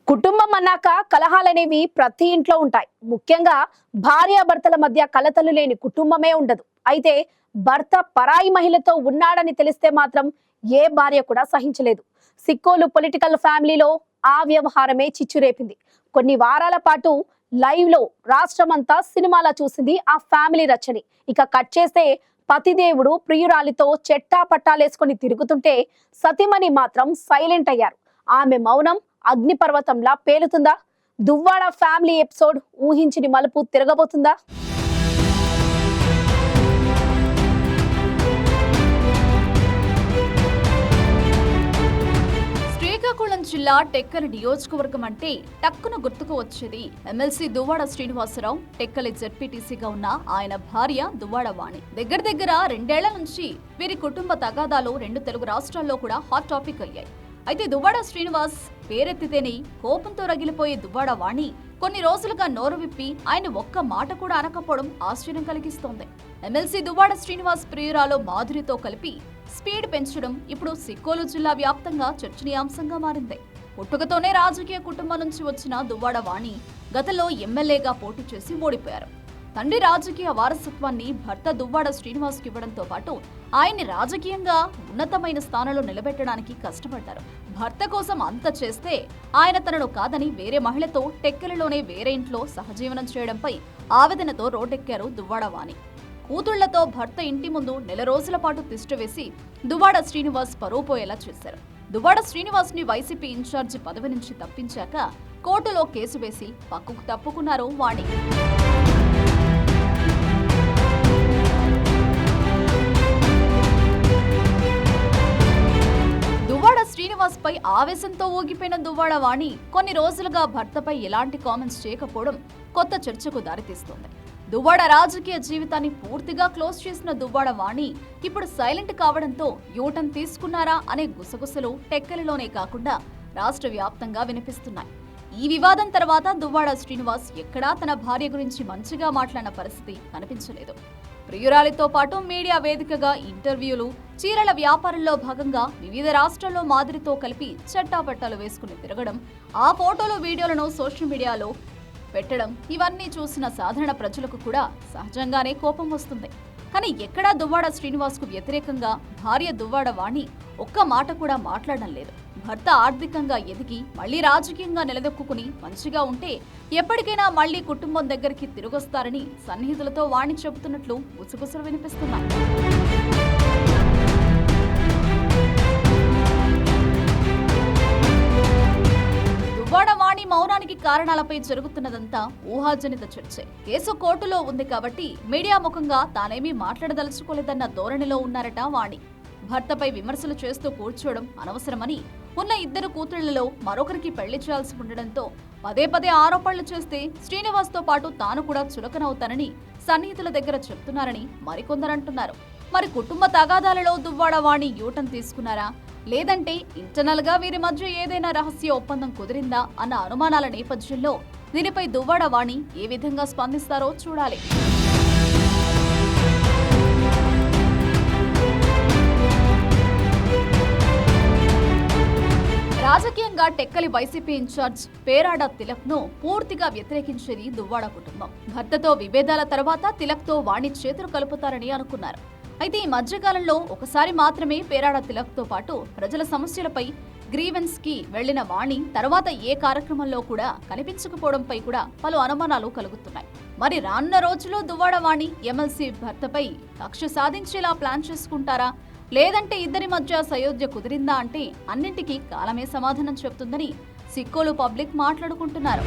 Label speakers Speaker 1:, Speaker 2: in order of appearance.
Speaker 1: కుటుంబం అన్నాక కలహాలనేవి ప్రతి ఇంట్లో ఉంటాయి. ముఖ్యంగా భార్యాభర్తల మధ్య కలతలు లేని కుటుంబమే ఉండదు. అయితే భర్త పరాయి మహిళతో ఉన్నాడని తెలిస్తే మాత్రం ఏ భార్య కూడా సహించలేదు. సిక్కోలు పొలిటికల్ ఫ్యామిలీలో ఆ వ్యవహారమే చిచ్చురేపింది. కొన్ని వారాల పాటు లైవ్ లో రాష్ట్రమంతా సినిమాలా చూసింది ఆ ఫ్యామిలీ రచని. ఇక కట్ చేస్తే పతిదేవుడు ప్రియురాలితో చెట్టా పట్టాలేసుకొని తిరుగుతుంటే సతిమణి మాత్రం సైలెంట్ అయ్యారు. ఆమె మౌనం అగ్నిపర్వతంలా పేలుతుందా? దువ్వాడ ఫ్యామిలీ ఎపిసోడ్ ఊహించని మలుపు తిరగబోతుందా?
Speaker 2: శ్రీకాకుళం జిల్లా టెక్కలి నియోజకవర్గం అంటే టక్కున గుర్తుకు వచ్చేది ఎమ్మెల్సీ దువ్వాడ శ్రీనివాసరావు. టెక్కలి జెడ్పీటీసీగా ఉన్న ఆయన భార్య దువ్వాడ వాణి. దగ్గర 2 ఏళ్ల నుంచి వీరి కుటుంబ తగాదాలు 2 తెలుగు రాష్ట్రాల్లో కూడా హాట్ టాపిక్ అయ్యాయి. అయితే దువ్వాడ శ్రీనివాస్ పేరెత్తితేనే కోపంతో రగిలిపోయే దువ్వాడ వాణి కొన్ని రోజులుగా నోరు విప్పి ఆయన ఒక్క మాట కూడా అనకపోవడం ఆశ్చర్యం కలిగిస్తోంది. ఎమ్మెల్సీ దువ్వాడ శ్రీనివాస్ ప్రియురాలు మాధురితో కలిపి స్పీడ్ పెంచడం ఇప్పుడు సిక్కోలు జిల్లా వ్యాప్తంగా చర్చనీయాంశంగా మారింది. పుట్టుకతోనే రాజకీయ కుటుంబం నుంచి వచ్చిన దువ్వాడ వాణి గతంలో ఎమ్మెల్యేగా పోటీ చేసి ఓడిపోయారు. తండ్రి రాజకీయ వారసత్వాన్ని భర్త దువ్వాడ శ్రీనివాస్కి ఇవ్వడంతో పాటు ఆయన్ని రాజకీయంగా ఉన్నతమైన స్థానంలో నిలబెట్టడానికి కష్టపడ్డారు. భర్త కోసం అంత చేస్తే ఆయన తనను కాదని వేరే మహిళతో టెక్కలిలోనే వేరే ఇంట్లో సహజీవనం చేయడంపై ఆవేదనతో రోడ్డెక్కారు దువ్వాడ వాణి. కూతుళ్లతో భర్త ఇంటి ముందు 1 నెల రోజుల పాటు తిష్టవేసి దువ్వాడ శ్రీనివాస్ పరువు పోయేలా చేశారు. దువ్వాడ శ్రీనివాస్ ని వైసీపీ ఇన్ఛార్జి పదవి నుంచి తప్పించాక కోర్టులో కేసు వేసి పక్కకు తప్పుకున్నారు వాణి. దువ్వాడ శ్రీనివాస్ పై ఆవేశంతో ఊగిపోయిన దువ్వాడ వాణి కొన్ని రోజులుగా భర్తపై ఎలాంటి కామెంట్స్ చేయకపోవడం కొత్త చర్చకు దారితీస్తోంది. దువ్వాడ రాజకీయ జీవితాన్ని పూర్తిగా క్లోజ్ చేసిన దువ్వాడ వాణి ఇప్పుడు సైలెంట్ కావడంతో యూటర్న్ తీసుకున్నారా అనే గుసగుసలు టెక్కలిలోనే కాకుండా రాష్ట్ర వ్యాప్తంగా వినిపిస్తున్నాయి. ఈ వివాదం తర్వాత దువ్వాడ శ్రీనివాస్ ఎక్కడా తన భార్య గురించి మంచిగా మాట్లాడిన పరిస్థితి కనిపించలేదు. ప్రియురాలితో పాటు మీడియా వేదికగా ఇంటర్వ్యూలు, చీరల వ్యాపారంలో భాగంగా వివిధ రాష్ట్రాల్లో మాదిరితో కలిపి చట్టాపట్టాలు వేసుకుని తిరగడం, ఆ ఫోటోలు వీడియోలను సోషల్ మీడియాలో పెట్టడం, ఇవన్నీ చూసిన సాధారణ ప్రజలకు కూడా సహజంగానే కోపం వస్తుంది. కానీ ఎక్కడా దువ్వాడ శ్రీనివాస్ కు వ్యతిరేకంగా భార్య దువ్వాడ వాణి ఒక్క మాట కూడా మాట్లాడడం లేదు. భర్త ఆర్థికంగా ఎదిగి మళ్లీ రాజకీయంగా నిలదొక్కుని మంచిగా ఉంటే ఎప్పటికైనా మళ్లీ కుటుంబం దగ్గరికి తిరిగొస్తారని సన్నిహితులతో వాణి చెబుతున్నట్లు గుసగుసలు వినిపిస్తున్నాయి. దువ్వాడ వాణి మౌనానికి కారణాలపై జరుగుతున్నదంతా ఊహాజనిత చర్చే. కేసు కోర్టులో ఉంది కాబట్టి మీడియా ముఖంగా తానేమీ మాట్లాడదలుచుకోలేదన్న ధోరణిలో ఉన్నారట వాణి. భర్తపై విమర్శలు చేస్తూ కూర్చోవడం అనవసరమని, ఉన్న 2 కూతుళ్లలో మరొకరికి పెళ్లి చేయాల్సి ఉండడంతో పదే ఆరోపణలు చేస్తే శ్రీనివాస్తో పాటు తాను కూడా చులకనవుతానని సన్నిహితుల దగ్గర చెప్తున్నారని మరికొందరంటున్నారు. మరి కుటుంబ తగాదాలలో దువ్వాడ వాణి యూటర్న్ తీసుకున్నారా, లేదంటే ఇంటర్నల్ గా వీరి మధ్య ఏదైనా రహస్య ఒప్పందం కుదిరిందా అన్న అనుమానాల నేపథ్యంలో దీనిపై దువ్వాడ వాణి ఏ విధంగా స్పందిస్తారో చూడాలి. రాజకీయంగా టెక్కలి వైసీపీ ఇన్ఛార్జ్ పేరాడ తిలక్ ను పూర్తిగా వ్యతిరేకించేది దువ్వాడ కుటుంబం. భర్తతో విభేదాల తర్వాత తిలక్ తో వాణి చేతులు కలుపుతారని అనుకున్నారు. అయితే ఈ మధ్యకాలంలో ఒకసారి మాత్రమే పేరాడ తిలక్ తో పాటు ప్రజల సమస్యలపై గ్రీవెన్స్ కి వెళ్లిన వాణి తర్వాత ఏ కార్యక్రమంలో కూడా కనిపించకపోవడంపై కూడా పలు అనుమానాలు కలుగుతున్నాయి. మరి రానున్న రోజుల్లో దువ్వాడ వాణి ఎమ్మెల్సీ భర్తపై కక్ష సాధించేలా ప్లాన్ చేసుకుంటారా, లేదంటే ఇద్దరి మధ్య సయోధ్య కుదిరిందా అంటే అన్నింటికీ కాలమే సమాధానం చెప్తుందని సిక్కోలు పబ్లిక్ మాట్లాడుకుంటున్నారు.